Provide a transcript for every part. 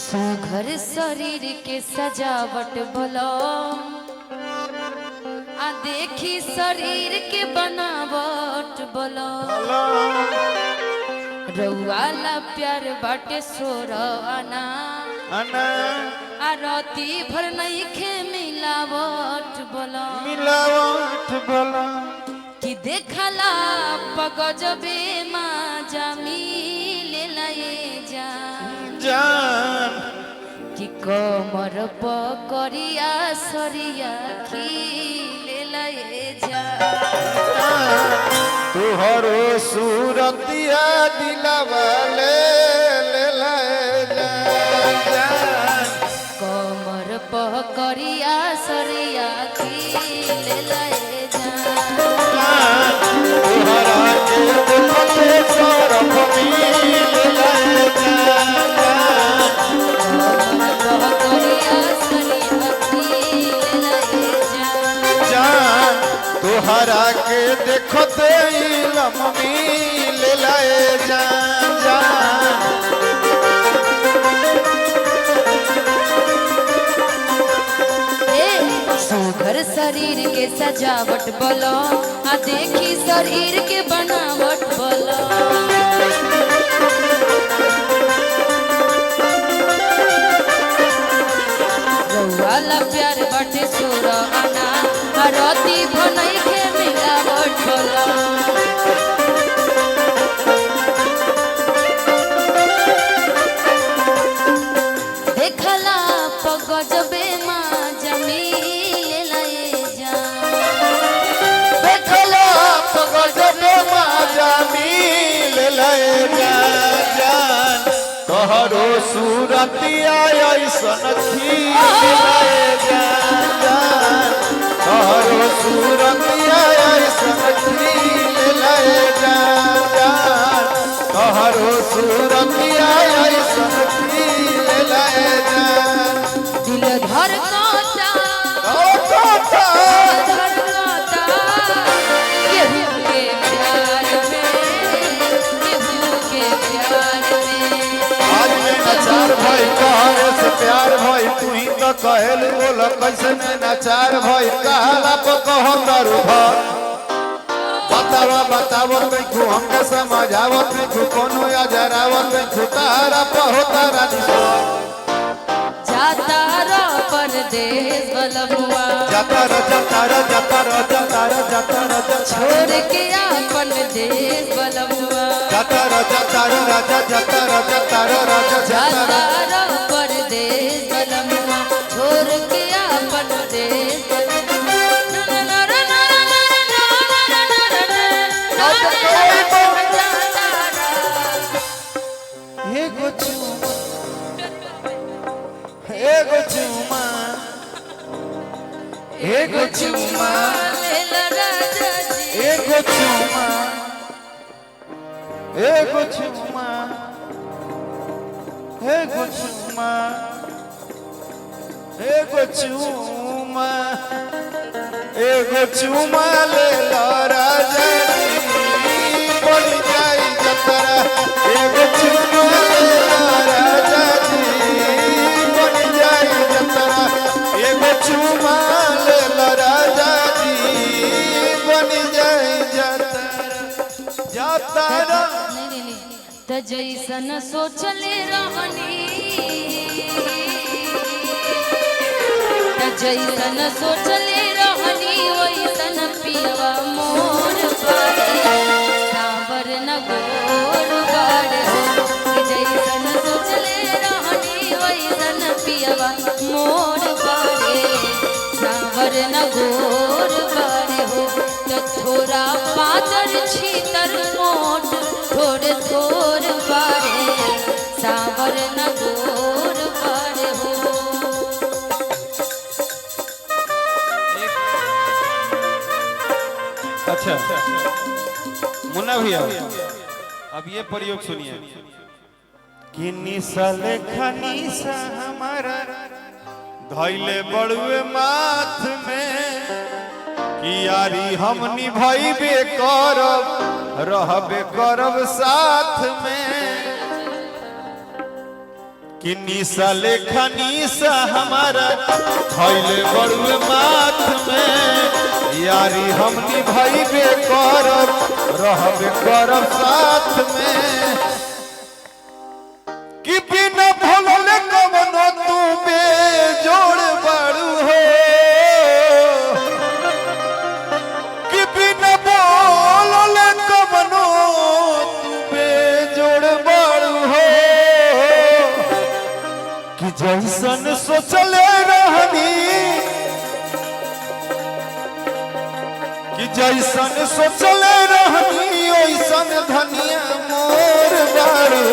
सुघर शरीर के सजावट भलो आ देखी शरीर के बनावट भलो रउआला प्यार बाटे सोरवाना आ राती भर नहीं खे मिलावट भलो कि देखला पगजबे माजा मिले लए जान कि कमर पकड़िया सरिया खिले लए जान तुहरो सूरतिया दिलवा ले जान कमर पकड़िया सरिया खिले लए जान तुहरा के देखते सरफ मिले जान तुहरा के देखते इलम मिले जान सुघर शरीर के सजावट बोलो आ देखी शरीर के बनावट बोलो रउआला प्यार बाटे सोरवाना आ राती भनई के मिलावट बोलो देखला पगजबे माजा मिले लए जान देखला पगजबे माजा मिले जान तोहरो सूरतिया ऐसन खिले जान तोहरो सूरतिया ऐसन खिले जान तोहरो सूरतिया ऐसन खिले जान दिल धड़कता केहू के प्यार में आज में नचार भाई कहरे से प्यार भाई तू ही तो कहल बोल कैसे में नचार भाई कहला पर कहो तारू भर बतावत में तू हमके समझावत में तू कोनो या जरावत में तू तारा पर होता रानी जाता रो परदेस बलमुआ जाता छोड़ के अपन देश बलमुआ जाता जाता रो परदेस बलमुआ छोड़ के अपन देश एगो चुमा लेला राजा जी एगो चुमा एगो चुमा एगो चुमा एगो चुमा एगो चुमा ले लो राजा जी बन जाई जतरा एगो चुमा ले लो राजा जी बन जाई जतरा एगो चुमा ले लो राजा जी बन जाई जतरा त जैसन सोचले रहनी त जैसन सोचले रहनी वैसन पियवा मोर बाड़े सावर न गोर बाड़े हो कि जैसन सोचले रहनी वैसन पियवा मोर बाड़े सावर न गोर बाड़े हो त थोड़ा पातर छीतर मोट थोड़े थोर बाड़े सावर न गोर बाड़े हो अच्छा मुन्ना भैया अब ये प्रयोग सुनिए कि निसल खनीसा हमारा धैले बड़ुए माथ में कि यारी हम निभाइबे करब रहबे करब साथ में कि निशा लेखा निशा हमारा खैले बड़ुए माथ में यारी हम निभाइबे करब रहबे करब साथ में कि बिना भोलले कवनो तू बेजोड़ बाड़ू हो कि बिना बोलले कवनो तू बेजोड़ बाड़ू हो कि जैसन सोचले रहनी कि जैसन सोचले रहनी ओइसन धनिया मोर बाड़ू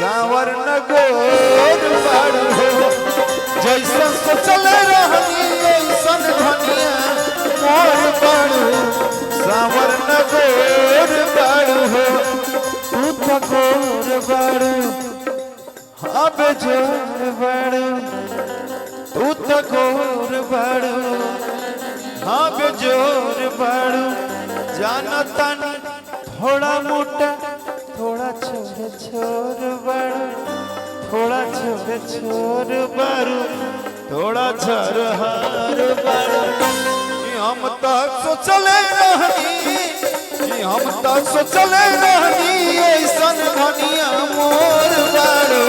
सावर न गोर बाड़ू हो जैसन सोचले रहनी ओइसन धनिया मोर बाड़ू सावर न गोर बाड़ू हो तू तो गोर बाड़ू हाँ बेजोर बाड़ू तू तो गोर बाड़ू हाँ बेजोर बाड़ू जानता थोड़ा मोटा थोड़ा छोरे छोर बाड़ू थोड़ा छोरे छोर बाड़ू थोड़ा छोर हार बाड़ू कि हम तो सोचले रहनी कि हम तो सोचले रहनी ऐसन धनिया मोर बाड़ू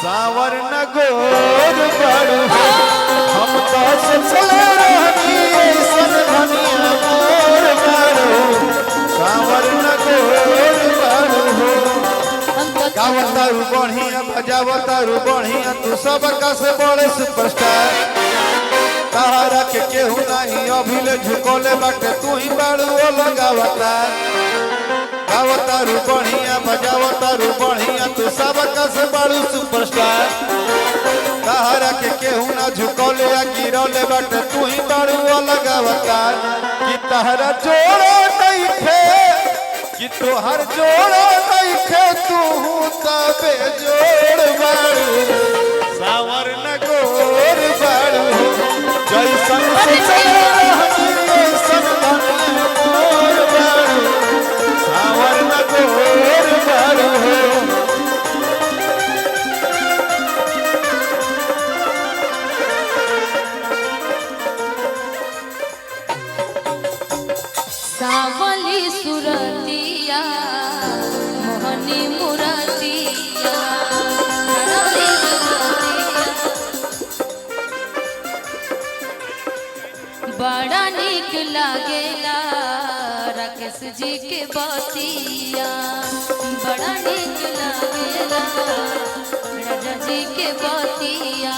सावर न गोर बाड़ू हम तो सोचले रहनी ऐसन धनिया मोर बाड़ू सावर न गोर बाड़ू गावतारू बढ़िया बजावतारू बढ़िया तू सबका से बड़े सुपरस्टार तारा के केहू नहीं अभिले झुकोले बाटे तू ही बाड़ू लगावता गावतारू बढ़िया बजावतारू बढ़िया तू सबका से बड़ू सुपरस्टार तारा के केहू ना झुकोले या गिरौले बाटे तू ही बाड़ू लगावता कि तारा जोड़ा नहीं थे कि तोहर जोड़ा नहीं थे तू तबे जोड़ बाड़ू सावर न गोर बाड़ू जैसन सोचले रहनी ओइसन धनिया मोर बाड़ू सावर न गोर बाड़ू सावली सुरतिया मोहनी मुरतिया बड़ा निक लागेला राकेश जी के बतिया बड़ा निक लागेला राजा जी के बतिया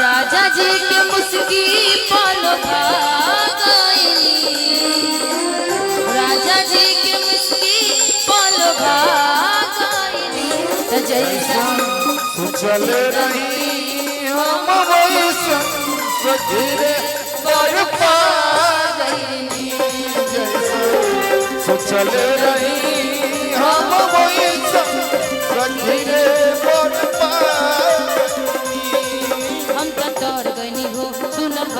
राजा जी के मुस्की पालो भागई राजा जी के मुस्की पालो भागई जैसन सोचले रही हम वैसन सजरे पर पा गई जैसन सोचले रही हम वैसन सजरे पर पा हम तो डर गई हो सुनल